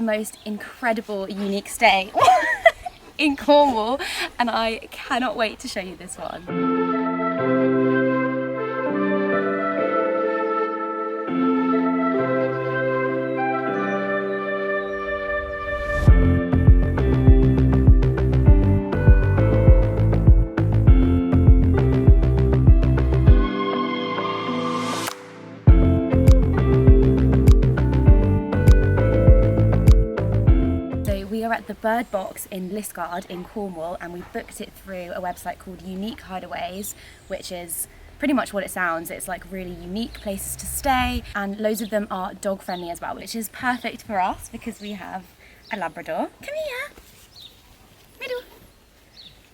the most incredible, unique stay in Cornwall, and I cannot wait to show you this one. We are at the Bird Box in Liskeard in Cornwall, and we booked it through a website called Unique Hideaways, which is pretty much what it sounds. It's like really unique places to stay, and loads of them are dog friendly as well, which is perfect for us because we have a Labrador. Come here, middle.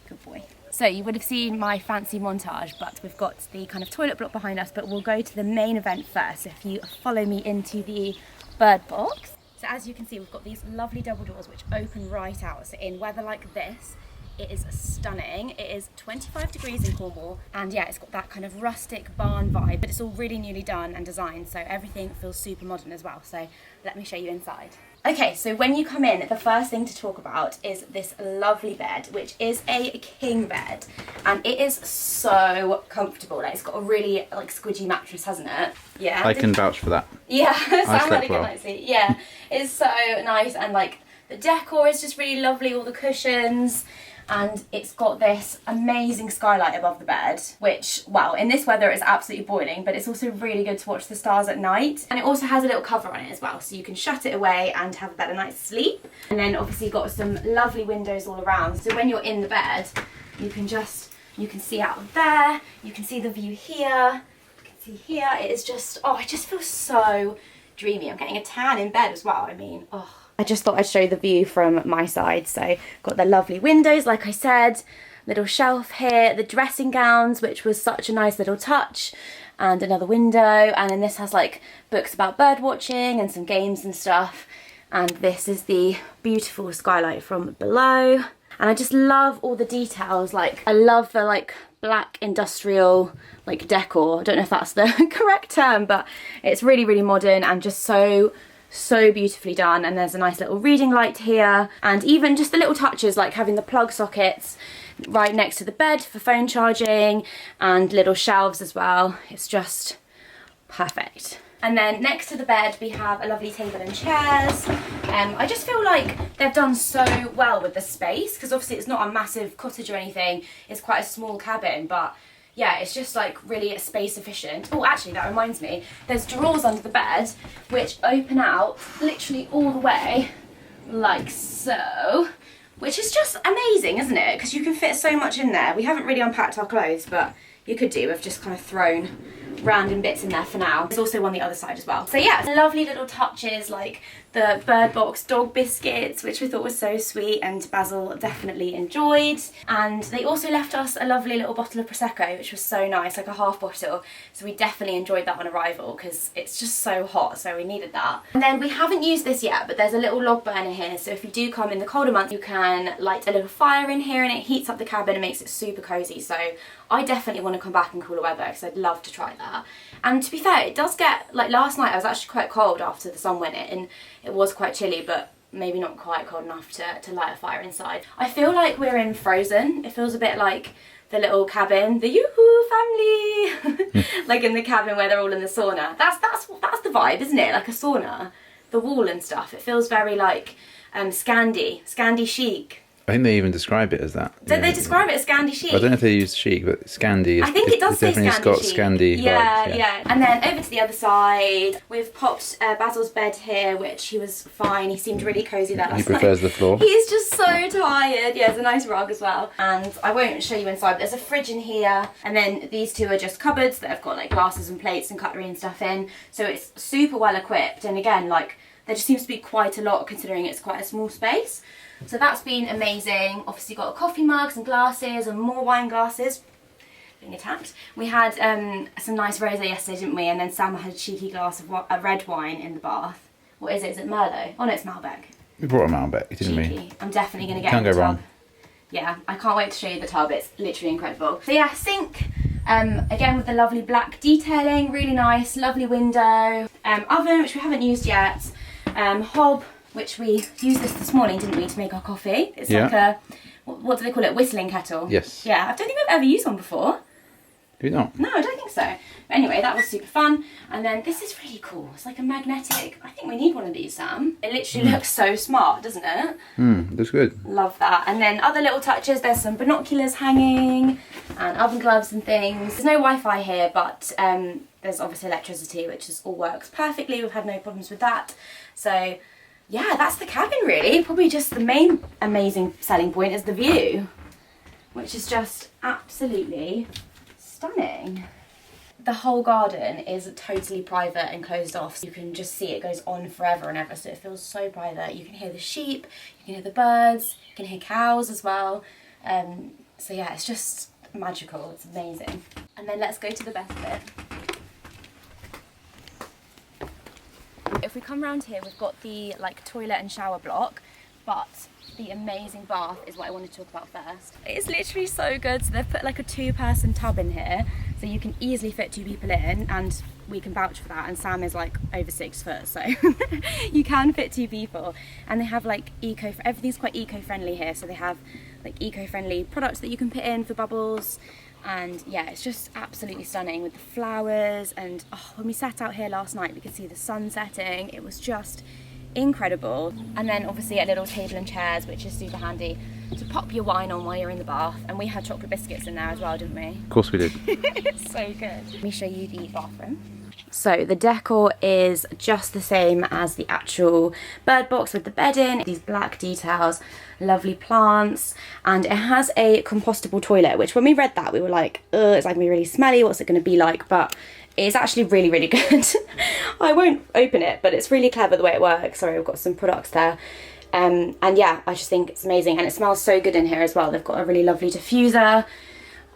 Good boy. So you would have seen my fancy montage, but we've got the kind of toilet block behind us, but we'll go to the main event first. So if you follow me into the Bird Box. So as you can see, we've got these lovely double doors which open right out. So in weather like this, it is stunning. It is 25 degrees in Cornwall, and yeah, it's got that kind of rustic barn vibe, but it's all really newly done and designed, so everything feels super modern as well. So let me show you inside. Okay, so when you come in, the first thing to talk about is this lovely bed, which is a king bed, and it is so comfortable. Like, it's got a really like squidgy mattress, hasn't it? Yeah. I can vouch for that. Yeah, sound like a good well. night's sleep. Yeah, it's so nice, and like the decor is just really lovely, all the cushions. And it's got this amazing skylight above the bed, which, well, in this weather is absolutely boiling, but it's also really good to watch the stars at night. And it also has a little cover on it as well, so you can shut it away and have a better night's sleep. And then obviously got some lovely windows all around, so when you're in the bed, you can see out there, you can see the view here, you can see here. It is just, oh, it just feels so dreamy. I'm getting a tan in bed as well, I mean, oh. I just thought I'd show you the view from my side. So got the lovely windows, like I said, little shelf here, the dressing gowns, which was such a nice little touch, and another window. And then this has like books about bird watching and some games and stuff. And this is the beautiful skylight from below. And I just love all the details. Like, I love the like black industrial like decor. I don't know if that's the correct term, but it's really, really modern and just so beautifully done. And there's a nice little reading light here, and even just the little touches like having the plug sockets right next to the bed for phone charging, and little shelves as well. It's just perfect. And then next to the bed we have a lovely table and chairs. I just feel like they've done so well with the space, because obviously it's not a massive cottage or anything, it's quite a small cabin, but yeah, it's just like really space efficient. Oh, actually that reminds me, there's drawers under the bed which open out literally all the way like so, which is just amazing, isn't it? Because you can fit so much in there. We haven't really unpacked our clothes, but you could do. We've just kind of thrown random bits in there for now. There's also one on the other side as well. So yeah, lovely little touches like the Bird Box dog biscuits, which we thought was so sweet and Basil definitely enjoyed. And they also left us a lovely little bottle of Prosecco, which was so nice, like a half bottle. So we definitely enjoyed that on arrival because it's just so hot, so we needed that. And then we haven't used this yet, but there's a little log burner here. So if you do come in the colder months, you can light a little fire in here and it heats up the cabin and makes it super cozy. So I definitely want to come back in cooler weather because I'd love to try that. And to be fair, it does get, like last night I was actually quite cold after the sun went in. It was quite chilly, but maybe not quite cold enough to light a fire inside. I feel like we're in Frozen. It feels a bit like the little cabin, the Yoo-hoo family, like in the cabin where they're all in the sauna. That's the vibe, isn't it? Like a sauna, the wall and stuff. It feels very like Scandi chic. I think they even describe it as that. So they describe it as Scandi chic. I don't know if they use chic, but Scandi. I think it does say definitely Scandi got chic. Scandi Yeah, vibes, yeah. And then over to the other side, we've popped Basil's bed here, which he was fine. He seemed really cosy there last night. He prefers the floor. He's just so tired. Yeah, there's a nice rug as well. And I won't show you inside, but there's a fridge in here. And then these two are just cupboards that have got like glasses and plates and cutlery and stuff in. So it's super well equipped. And again, like there just seems to be quite a lot considering it's quite a small space. So that's been amazing. Obviously got coffee mugs and glasses and more wine glasses. Being attacked. We had some nice rosé yesterday, didn't we? And then Sam had a cheeky glass of red wine in the bath. What is it? Is it Merlot? Oh no, it's Malbec. We brought a Malbec, didn't Cheeky. we? I'm definitely going to get Can't in the go tub. wrong. Yeah, I can't wait to show you the tub. It's literally incredible. So yeah, sink. Again with the lovely black detailing, really nice, lovely window. Oven, which we haven't used yet. Hob, which we used this morning, didn't we, to make our coffee. It's Yeah. like a, what do they call it, whistling kettle? Yes. Yeah, I don't think I've ever used one before. Do you not? No, I don't think so. But anyway, that was super fun. And then this is really cool. It's like a magnetic, I think we need one of these, Sam. It literally looks so smart, doesn't it? Looks good. Love that. And then other little touches, there's some binoculars hanging and oven gloves and things. There's no Wi-Fi here, but there's obviously electricity, which all works perfectly. We've had no problems with that. So yeah, that's the cabin really. Probably just the main amazing selling point is the view, which is just absolutely stunning. The whole garden is totally private and closed off, so you can just see it goes on forever and ever, so it feels so private. You can hear the sheep, you can hear the birds, you can hear cows as well. So yeah, it's just magical, it's amazing. And then let's go to the best bit. If we come around here, we've got the like toilet and shower block, but the amazing bath is what I want to talk about first. It is literally so good. So they've put like a 2-person tub in here, so you can easily fit 2 people in, and we can vouch for that. And Sam is like over 6 foot, so you can fit 2 people. And they have like everything's quite eco-friendly here. So they have like eco-friendly products that you can put in for bubbles. And yeah, it's just absolutely stunning with the flowers. And when we sat out here last night, we could see the sun setting. It was just incredible. And then obviously a little table and chairs, which is super handy to pop your wine on while you're in the bath. And we had chocolate biscuits in there as well, didn't we? Of course we did. It's so good. Let me show you the bathroom. So the decor is just the same as the actual bird box with the bed in, these black details, lovely plants, and it has a compostable toilet, which when we read that we were like, ugh, it's like gonna be really smelly, what's it gonna be like? But it's actually really, really good. I won't open it, but it's really clever the way it works. Sorry, we've got some products there. And yeah, I just think it's amazing, and it smells so good in here as well. They've got a really lovely diffuser,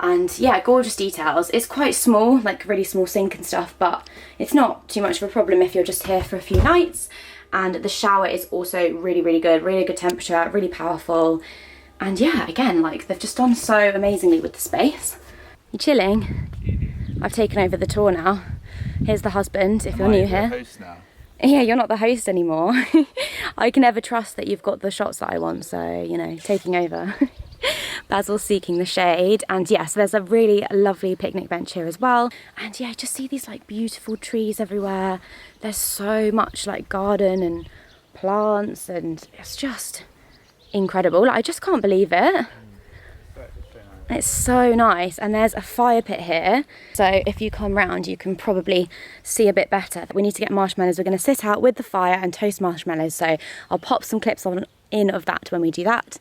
and yeah, gorgeous details. It's quite small, like really small sink and stuff, but it's not too much of a problem if you're just here for a few nights. And the shower is also really, really good temperature, really powerful. And yeah, again, like they've just done so amazingly with the space. You chilling? I've taken over the tour now. Here's the husband, if you're new here. Host now? Yeah, you're not the host anymore. I can never trust that you've got the shots that I want, so, you know, taking over. Basil's seeking the shade, and yes, there's a really lovely picnic bench here as well. And yeah, just see these like beautiful trees everywhere. There's so much like garden and plants, and it's just incredible. Like, I just can't believe it. It's so nice. And there's a fire pit here, so if you come round you can probably see a bit better. We need to get marshmallows. We're going to sit out with the fire and toast marshmallows, so I'll pop some clips in of that when we do that.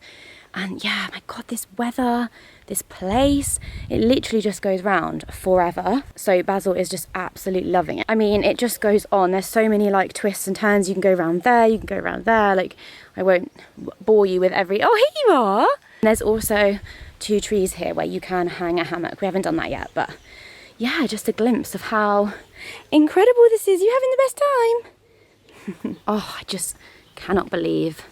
And yeah, my god, this weather, this place, it literally just goes round forever. So Basil is just absolutely loving it. I mean, it just goes on. There's so many like twists and turns. You can go around there, you can go around there. Like, I won't bore you with every, oh, here you are. And there's also 2 trees here where you can hang a hammock. We haven't done that yet, but yeah, just a glimpse of how incredible this is. You having the best time? Oh, I just cannot believe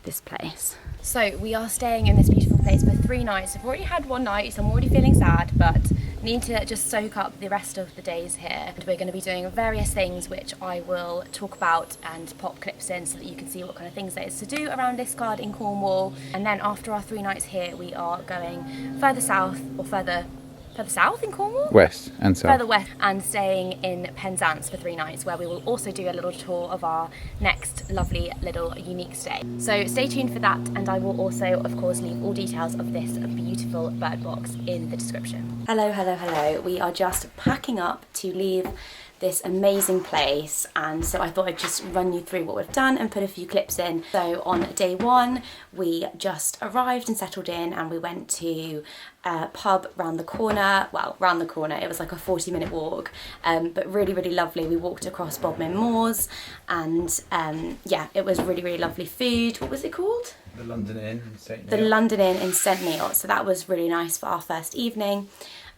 this place. So we are staying in this beautiful place for 3 nights. I've already had 1 night, so I'm already feeling sad, but need to just soak up the rest of the days here. And we're going to be doing various things which I will talk about and pop clips in so that you can see what kind of things there is to do around Liskeard in Cornwall. And then after our 3 nights here, we are going further south, or further south in Cornwall? West and south. Further west, and staying in Penzance for 3 nights, where we will also do a little tour of our next lovely little unique stay. So stay tuned for that, and I will also of course leave all details of this beautiful bird box in the description. Hello. We are just packing up to leave this amazing place, and so I thought I'd just run you through what we've done and put a few clips in. So on day 1 we just arrived and settled in, and we went to a pub round the corner. Well, round the corner, it was like a 40-minute walk, but really lovely. We walked across Bodmin moors, and yeah, it was really lovely food. What was it called? The London Inn in St. The London Inn in St. Neots. So that was really nice for our first evening.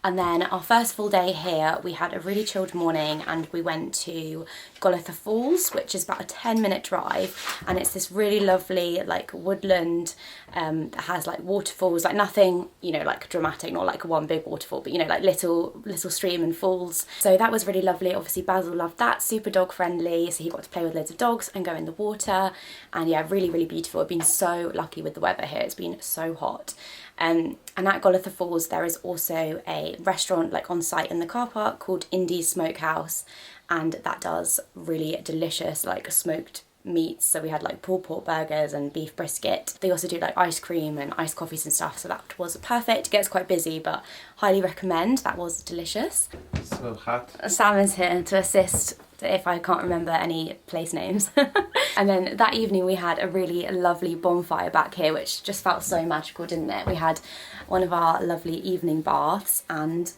And then our first full day here, we had a really chilled morning and we went to Golitha Falls, which is about a 10-minute drive, and it's this really lovely like woodland that has like waterfalls, like nothing, you know, like dramatic, not like one big waterfall, but you know, like little stream and falls. So that was really lovely. Obviously Basil loved that, super dog friendly, so he got to play with loads of dogs and go in the water, and yeah, really, really beautiful. I've been so lucky with the weather here, it's been so hot. And at Golitha Falls there is also a restaurant like on site in the car park called Indie's Smokehouse, and that does really delicious like smoked meats. So we had like pulled pork burgers and beef brisket. They also do like ice cream and iced coffees and stuff, so that was perfect. It gets quite busy, but highly recommend. That was delicious. So hot. Sam is here to assist if I can't remember any place names. And then that evening we had a really lovely bonfire back here, which just felt so magical, didn't it? We had one of our lovely evening baths and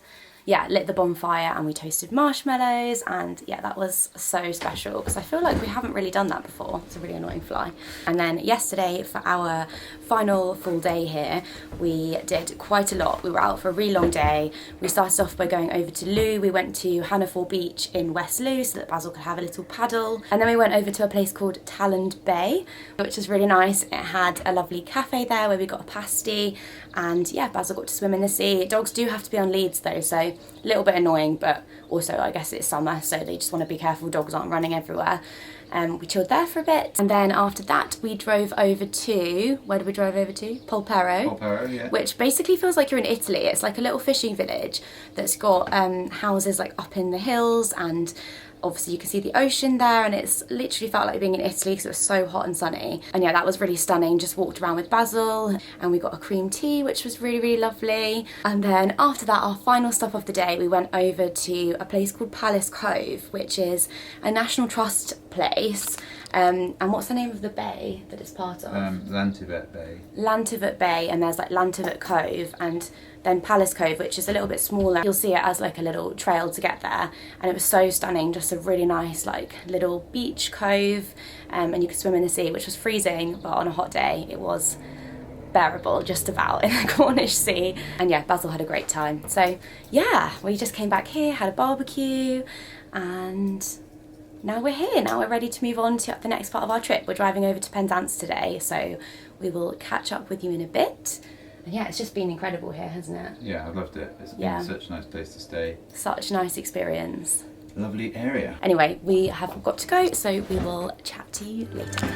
yeah, lit the bonfire and we toasted marshmallows, and yeah, that was so special because I feel like we haven't really done that before. It's a really annoying fly. And then yesterday for our final full day here, we did quite a lot. We were out for a really long day. We started off by going over to Loo. We went to Hannaford Beach in West Loo so that Basil could have a little paddle. And then we went over to a place called Talland Bay, which was really nice. It had a lovely cafe there where we got a pasty, and yeah, Basil got to swim in the sea. Dogs do have to be on leads though, so a little bit annoying, but also I guess it's summer, so they just want to be careful dogs aren't running everywhere. We chilled there for a bit, and then after that we drove over to, where did we drive over to? Polperro. Polperro, yeah. Which basically feels like you're in Italy. It's like a little fishing village that's got houses like up in the hills, and obviously you can see the ocean there, and it's literally felt like being in Italy because it was so hot and sunny. And yeah, that was really stunning. Just walked around with Basil and we got a cream tea, which was really, really lovely. And then after that, our final stop of the day, we went over to a place called Palace Cove, which is a National Trust place. And what's the name of the bay that it's part of? Lantivet Bay. Lantivet Bay, and there's like Lantivet Cove, and then Palace Cove, which is a little bit smaller. You'll see it as like a little trail to get there, and it was so stunning. Just a really nice like little beach cove, and you could swim in the sea, which was freezing, but on a hot day it was bearable just about in the Cornish Sea. And yeah, Basil had a great time. So yeah, we just came back here, had a barbecue, and now we're here. Now we're ready to move on to the next part of our trip. We're driving over to Penzance today, so we will catch up with you in a bit. And yeah, it's just been incredible here, hasn't it? Yeah, I've loved it. It's been such a nice place to stay. Such a nice experience. Lovely area. Anyway, we have got to go, so we will chat to you later.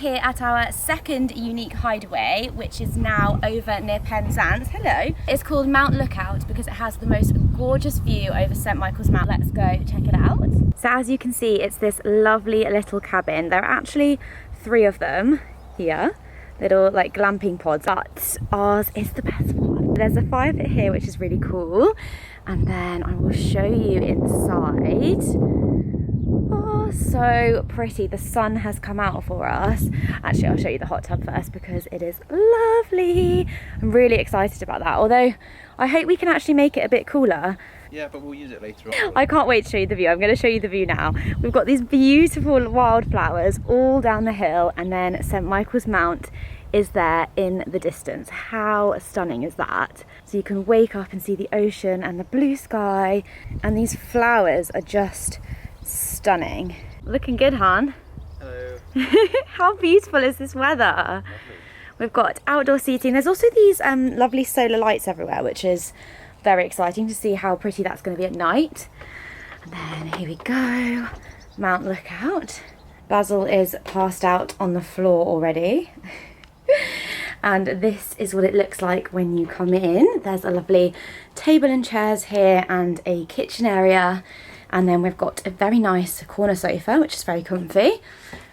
Here at our second unique hideaway, which is now over near Penzance. Hello. It's called Mount Lookout because it has the most gorgeous view over St Michael's Mount. Let's go check it out. So as you can see, it's this lovely little cabin. There are actually 3 of them here, little like glamping pods, but ours is the best one. There's a fire pit here, which is really cool, and then I will show you inside. Oh, so pretty. The sun has come out for us. Actually, I'll show you the hot tub first because it is lovely. I'm really excited about that, although I hope we can actually make it a bit cooler. Yeah, but we'll use it later on. I can't wait to show you the view. I'm going to show you the view now. We've got these beautiful wildflowers all down the hill, and then St Michael's Mount is there in the distance. How stunning is that? So you can wake up and see the ocean and the blue sky, and these flowers are just stunning. Looking good, Han? Hello. How beautiful is this weather? Lovely. We've got outdoor seating. There's also these lovely solar lights everywhere, which is very exciting to see how pretty that's going to be at night. And then here we go, Mount Lookout. Basil is passed out on the floor already. And this is what it looks like when you come in. There's a lovely table and chairs here and a kitchen area. And then we've got a very nice corner sofa, which is very comfy.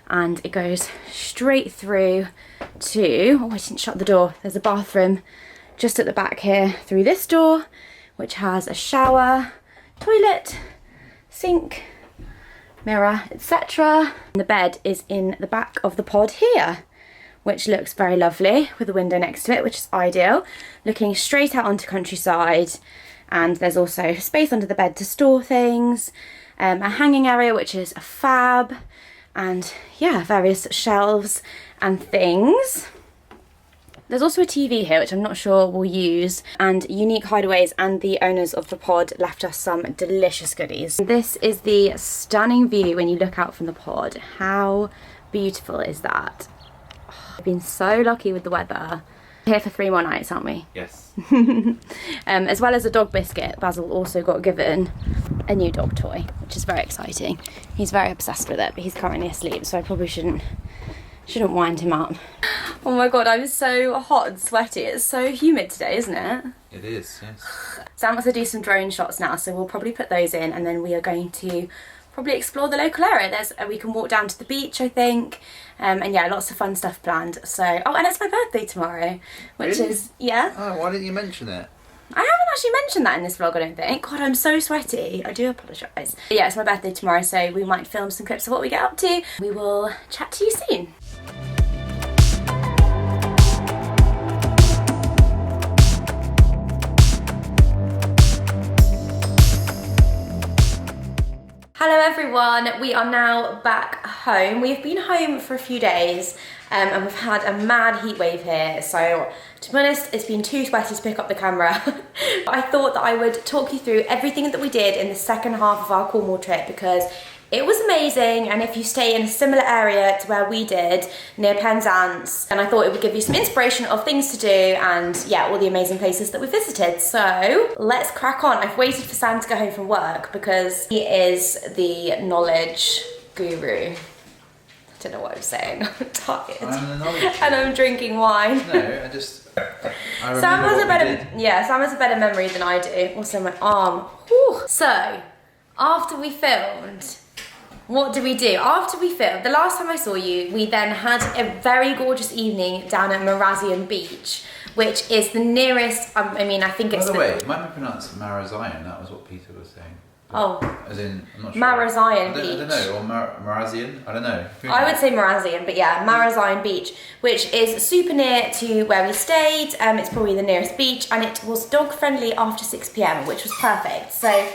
And it goes straight through to, oh, I didn't shut the door. There's a bathroom just at the back here through this door, which has a shower, toilet, sink, mirror, etc. The bed is in the back of the pod here, which looks very lovely with a window next to it, which is ideal, looking straight out onto countryside. And there's also space under the bed to store things, a hanging area which is a fab, and yeah, various shelves and things. There's also a TV here, which I'm not sure we'll use, and unique hideaways, and the owners of the pod left us some delicious goodies. This is the stunning view when you look out from the pod. How beautiful is that? Oh, I've been so lucky with the weather. We're here for 3 more nights, aren't we? Yes. As well as a dog biscuit, Basil also got given a new dog toy, which is very exciting. He's very obsessed with it, but he's currently asleep, so I probably shouldn't wind him up. Oh my god, I'm so hot and sweaty. It's so humid today, isn't it? It is, yes. Sam wants to do some drone shots now, so we'll probably put those in, and then we are going to probably explore the local area. We can walk down to the beach, I think, and yeah, lots of fun stuff planned. So, oh, and it's my birthday tomorrow, which Really? is, yeah. Oh, why didn't you mention it? I haven't actually mentioned that in this vlog, I don't think. God, I'm so sweaty. I do apologise. But yeah, it's my birthday tomorrow, so we might film some clips of what we get up to. We will chat to you soon. Hello everyone, we are now back home. We've been home for a few days and we've had a mad heat wave here, so to be honest, it's been too sweaty to pick up the camera. I thought that I would talk you through everything that we did in the second half of our Cornwall trip, because it was amazing, and if you stay in a similar area to where we did, near Penzance, and I thought it would give you some inspiration of things to do and yeah, all the amazing places that we visited. So let's crack on. I've waited for Sam to go home from work because he is the knowledge guru. I don't know what I'm saying, I'm tired. I'm the knowledge. And I'm drinking wine. No, I remember Sam has what a better, we did. yeah, Sam has a better memory than I do. Also my arm. Whew. So, after we filmed, what did we do? After we filmed, the last time I saw you, we then had a very gorgeous evening down at Minack Beach, which is the nearest, I mean, I think it's... By the way, it might be pronounced Marazion, that was what Peter was saying. Oh. As in, I'm not sure. Marazion I don't know, or Marazion, I don't know. I would say Marazion, but yeah, Marazion Beach, which is super near to where we stayed. It's probably the nearest beach, and it was dog friendly after 6 PM, which was perfect. So,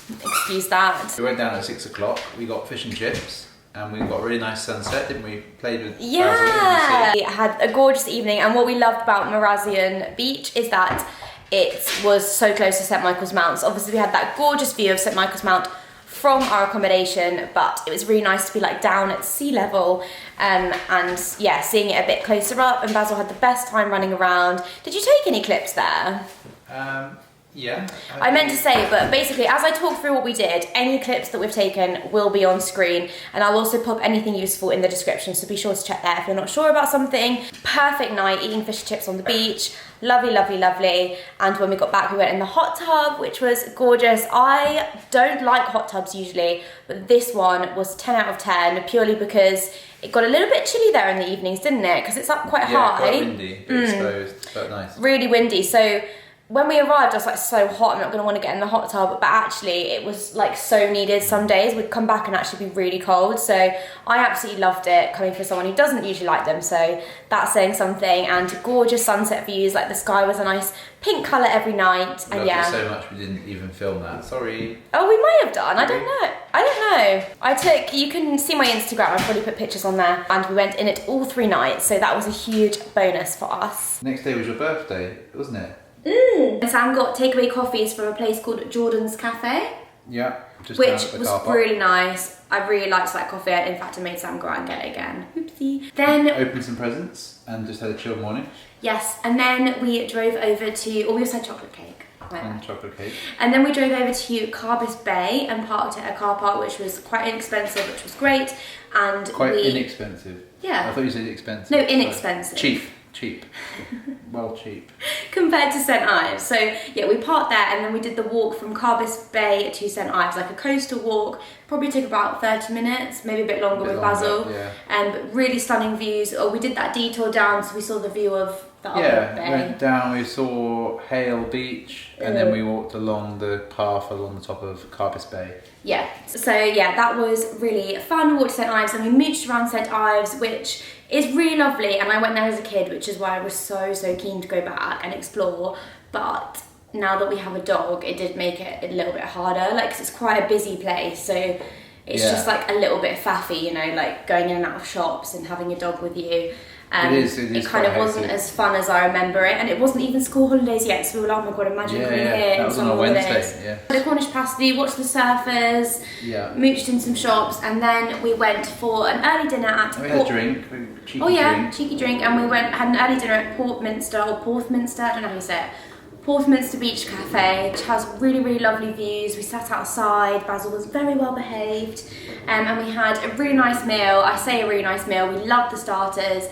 excuse that. We went down at 6 o'clock, we got fish and chips, and we got a really nice sunset, didn't we? Played with Yeah, Basil in the sea. we had a gorgeous evening, and what we loved about Marazion Beach is that it was so close to St Michael's Mount. So obviously we had that gorgeous view of St Michael's Mount from our accommodation, but it was really nice to be like down at sea level and yeah, seeing it a bit closer up, and Basil had the best time running around. Did you take any clips there? Yeah. I meant to say, but basically as I talk through what we did, any clips that we've taken will be on screen, and I'll also pop anything useful in the description, so be sure to check there if you're not sure about something. Perfect night, eating fish and chips on the beach. Lovely, lovely, lovely. And when we got back, we went in the hot tub, which was gorgeous. I don't like hot tubs usually, but this one was 10 out of 10, purely because it got a little bit chilly there in the evenings, didn't it? Because it's up quite high. Yeah, quite windy, but exposed, but nice. Really windy. So when we arrived, I was like, so hot, I'm not gonna wanna get in the hot tub, but actually it was like so needed. Some days we'd come back and actually be really cold. So I absolutely loved it, coming from someone who doesn't usually like them. So that's saying something. And gorgeous sunset views, like the sky was a nice pink colour every night. We And loved yeah. it so much we didn't even film that, sorry. Oh, we might have done, I don't know. You can see my Instagram, I've probably put pictures on there. And we went in it all 3 nights, so that was a huge bonus for us. Next day was your birthday, wasn't it? Sam got takeaway coffees from a place called Jordan's Cafe, Yeah, just which down at the was car park. really nice. I really liked that coffee. In fact, I made Sam go out and get it again. Oopsie. Then, Opened some presents and just had a chill morning. yes, and then we drove over to, we also had chocolate cake. And chocolate cake. And then we drove over to Carbis Bay and parked at a car park, which was quite inexpensive, which was great. And Quite inexpensive. Yeah. I thought you said expensive. No, inexpensive. Cheap. Well, cheap. Compared to St Ives. So yeah, we parked there, and then we did the walk from Carbis Bay to St Ives, like a coastal walk. Probably took about 30 minutes, maybe a bit longer with Basil. Yeah. But really stunning views. Oh, we did that detour down, so we saw the view of the Yeah, other bay. went down, we saw Hale Beach, and then we walked along the path along the top of Carbis Bay. Yeah, so yeah, that was really fun. We walked to St Ives and we mooched around St Ives, which is really lovely, and I went there as a kid, which is why I was so keen to go back and explore. But now that we have a dog, it did make it a little bit harder, like, 'cause it's quite a busy place, so it's just like a little bit faffy, you know, like going in and out of shops and having a dog with you. It kind of wasn't as fun as I remember it, and it wasn't even school holidays yet, so we were like, oh my god, imagine coming here. That was on a Wednesday, yeah. The Cornish pasty, watched the surfers, mooched in some shops, and then we went for an early dinner at... We had a drink, cheeky drink, and we had an early dinner at Portminster, I don't know how you say it. Portminster Beach Cafe, which has really lovely views. We sat outside, Basil was very well behaved, and we had a really nice meal. I say a really nice meal, we loved the starters,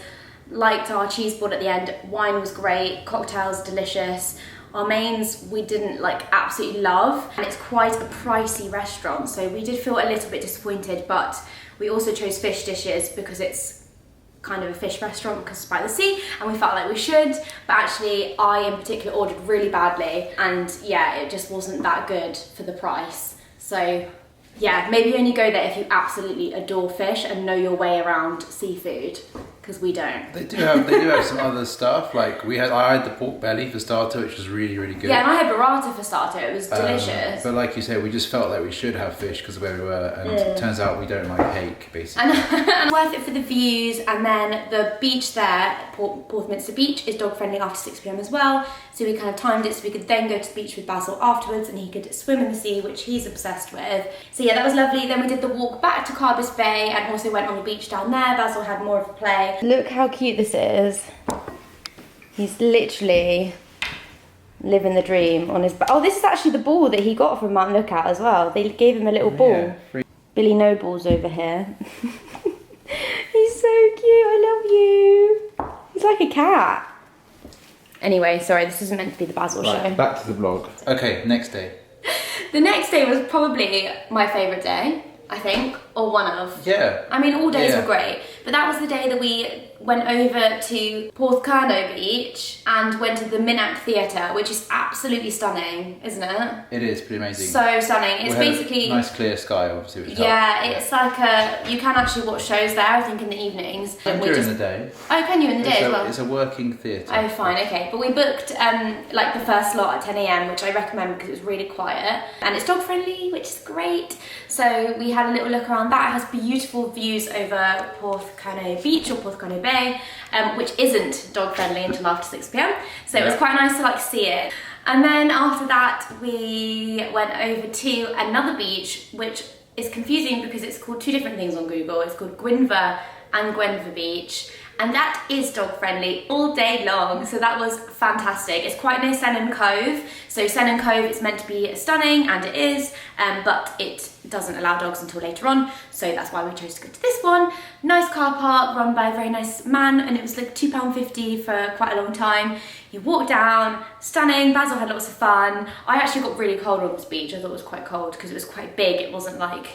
liked our cheese board at the end, wine was great, cocktails delicious. Our mains we didn't like absolutely love, and it's quite a pricey restaurant, so we did feel a little bit disappointed, but we also chose fish dishes because it's kind of a fish restaurant because it's by the sea, and we felt like we should, but actually I in particular ordered really badly, and yeah, it just wasn't that good for the price. So yeah, maybe only go there if you absolutely adore fish and know your way around seafood, because we don't. They do have some other stuff, like I had the pork belly for starter, which was really good. Yeah, and I had burrata for starter, it was delicious. But like you say, we just felt like we should have fish because of where we were, and it turns out we don't like hake, basically. And worth it for the views, and then the beach there, Portminster Beach, is dog friendly after 6 p.m. as well, so we kind of timed it so we could then go to the beach with Basil afterwards and he could swim in the sea, which he's obsessed with. So yeah, that was lovely. Then we did the walk back to Carbis Bay and also went on the beach down there. Basil had more of a play. Look how cute this is. He's literally living the dream on his... Oh, this is actually the ball that he got from Mount Lookout as well. They gave him a little ball. Yeah, Billy Noble's over here. He's so cute, I love you. He's like a cat. Anyway, sorry, this isn't meant to be the Basil show. Back to the vlog. Okay, next day. The next day was probably my favourite day, I think, or one of. Yeah. I mean, all days were great, but that was the day that we went over to Porthcurno Beach and went to the Minack Theatre, which is absolutely stunning, isn't it? It is pretty amazing. So stunning. It's basically nice clear sky, obviously. Which it's like you can actually watch shows there, I think, in the evenings. And during the day. Oh, can you in the day as well? It's a working theatre. Oh, fine, okay. But we booked like the first slot at 10 a.m, which I recommend because it was really quiet, and it's dog friendly, which is great. So we had a little look around that. It has beautiful views over Porthcurno Beach or Porthcurno Bay, which isn't dog friendly until after 6 p.m. So it was quite nice to like see it. And then after that, we went over to another beach, which is confusing because it's called two different things on Google. It's called Gwynfor and Gwenver Beach, and that is dog friendly all day long, so that was fantastic. It's quite near Sennen Cove, so Sennen Cove is meant to be stunning, and it is, but it doesn't allow dogs until later on, so that's why we chose to go to this one. Nice car park run by a very nice man, and it was like £2.50 for quite a long time. You walk down, stunning. Basil had lots of fun. I actually got really cold on this beach. I thought it was quite cold because it was quite big. It wasn't like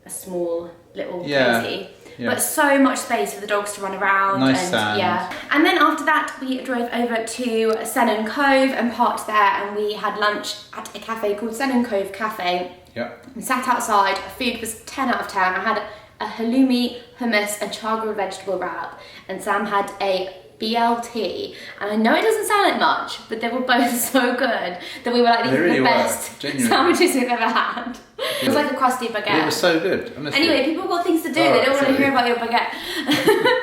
a small little cozy. Yeah. But so much space for the dogs to run around. Nice sand. Yeah. And then after that, we drove over to Sennen Cove and parked there, and we had lunch at a cafe called Sennen Cove Cafe. Yep. And sat outside. Food was 10 out of 10. I had a halloumi, hummus, and char vegetable wrap, and Sam had a BLT, and I know it doesn't sound like much, but they were both so good that we were like, these are the best sandwiches we've ever had. It was like a crusty baguette. It was so good, honestly. Anyway, people have got things to do, they don't want to hear about your baguette.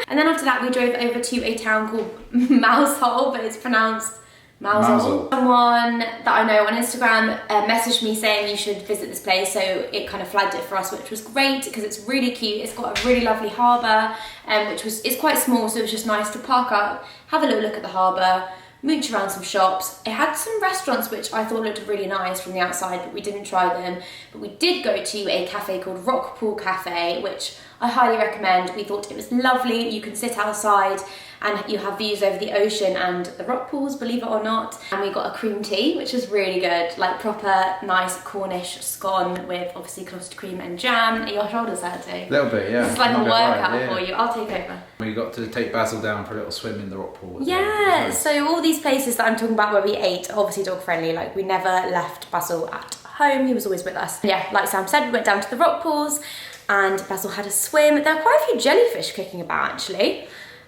And then after that, we drove over to a town called Mousehole, but it's pronounced Mousehole. Someone that I know on Instagram messaged me saying you should visit this place, so it kind of flagged it for us, which was great because it's really cute. It's got a really lovely harbour, it's quite small, so it was just nice to park up, have a little look at the harbour, mooch around some shops. It had some restaurants which I thought looked really nice from the outside, but we didn't try them. But we did go to a cafe called Rockpool Cafe, which I highly recommend. We thought it was lovely. You can sit outside and you have views over the ocean and the rock pools, believe it or not. And we got a cream tea, which was really good, like proper nice Cornish scone with obviously clotted cream and jam. Are your shoulders hurting? A little bit, yeah. It's like a workout right, for you. I'll take over. We got to take Basil down for a little swim in the rock pool. Yeah, so all these places that I'm talking about where we ate, obviously dog friendly, like we never left Basil at home, he was always with us. Yeah, like Sam said, we went down to the rock pools and Basil had a swim. There were quite a few jellyfish kicking about actually.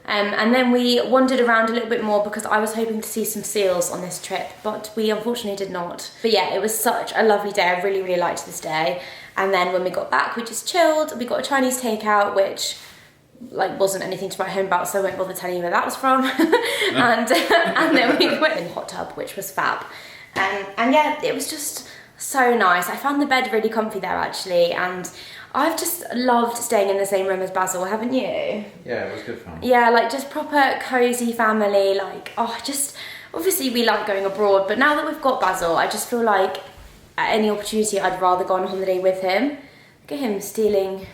And then we wandered around a little bit more because I was hoping to see some seals on this trip, but we unfortunately did not. But yeah, it was such a lovely day. I really, really liked this day. And then when we got back, we just chilled. We got a Chinese takeout, which like wasn't anything to write home about, so I won't bother telling you where that was from. and then we went in the hot tub, which was fab. And yeah, it was just so nice. I found the bed really comfy there actually, and I've just loved staying in the same room as Basil, haven't you? Yeah, it was good fun. Yeah, like just proper cozy family, like, oh, just, obviously we like going abroad, but now that we've got Basil, I just feel like at any opportunity I'd rather go on holiday with him. Look at him stealing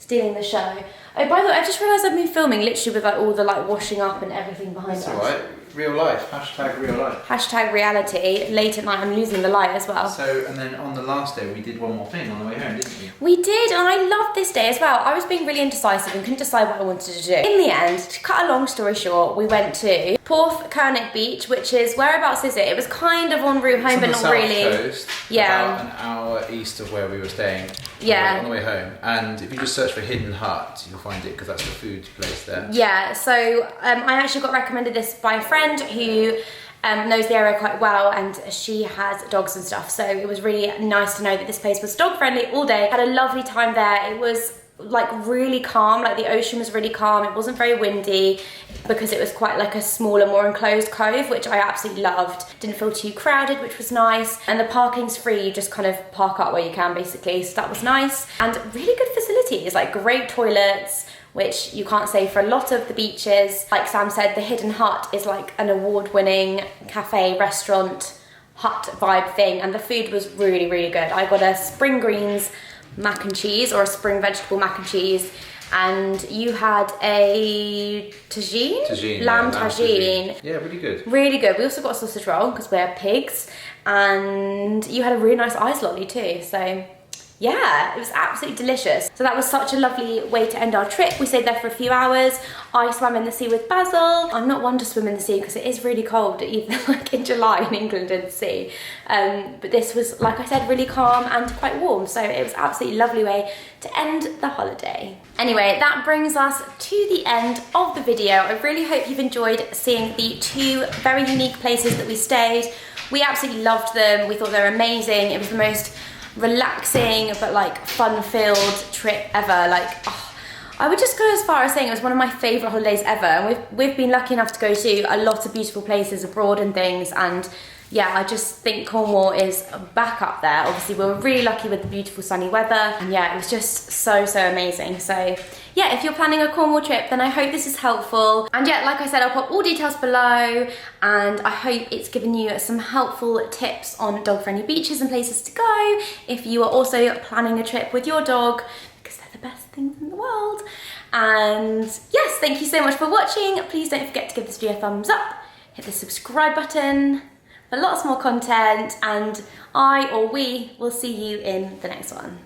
the show. Oh, by the way, I just realised I've been filming literally with like all the like washing up and everything behind us. That's alright. Real life. Hashtag real life. Hashtag reality. Late at night, I'm losing the light as well. So, and then on the last day, we did one more thing on the way home, didn't we? We did, and I loved this day as well. I was being really indecisive and couldn't decide what I wanted to do. In the end, to cut a long story short, we went to Porthcurnock Beach, which is, whereabouts is it? It was kind of en route home, but not really. It's on the south coast, yeah. about an hour east of where we were staying. Yeah. On the way home. And if you just search for Hidden Hut, you'll find it because that's the food place there. Yeah, so I actually got recommended this by a friend who knows the area quite well, and she has dogs and stuff, so it was really nice to know that this place was dog friendly all day. Had a lovely time there. It was like really calm, like the ocean was really calm. It wasn't very windy because it was quite like a smaller, more enclosed cove, which I absolutely loved. Didn't feel too crowded, which was nice. And the parking's free, you just kind of park up where you can basically, so that was nice. And really good facilities, like great toilets, which you can't say for a lot of the beaches. Like Sam said, the Hidden Hut is like an award-winning cafe, restaurant, hut vibe thing, and the food was really, really good. I got a spring greens mac and cheese, or a spring vegetable mac and cheese, and you had a tagine? Lamb tagine. Yeah, really good. Really good. We also got a sausage roll because we're pigs, and you had a really nice ice lolly too, so yeah, it was absolutely delicious. So that was such a lovely way to end our trip. We stayed there for a few hours. I swam in the sea with Basil. I'm not one to swim in the sea because it is really cold, even like in July in England in the sea. But this was, like I said, really calm and quite warm. So it was absolutely lovely way to end the holiday. Anyway, that brings us to the end of the video. I really hope you've enjoyed seeing the two very unique places that we stayed. We absolutely loved them. We thought they were amazing. It was the most relaxing but like fun-filled trip ever. Like, oh, I would just go as far as saying it was one of my favourite holidays ever, and we've been lucky enough to go to a lot of beautiful places abroad and things, and yeah, I just think Cornwall is back up there. Obviously we were really lucky with the beautiful sunny weather, and yeah, it was just so amazing. So yeah, if you're planning a Cornwall trip, then I hope this is helpful. And yeah, like I said, I'll pop all details below, and I hope it's given you some helpful tips on dog-friendly beaches and places to go if you are also planning a trip with your dog, because they're the best things in the world. And yes, thank you so much for watching. Please don't forget to give this video a thumbs up, hit the subscribe button for lots more content, and we will see you in the next one.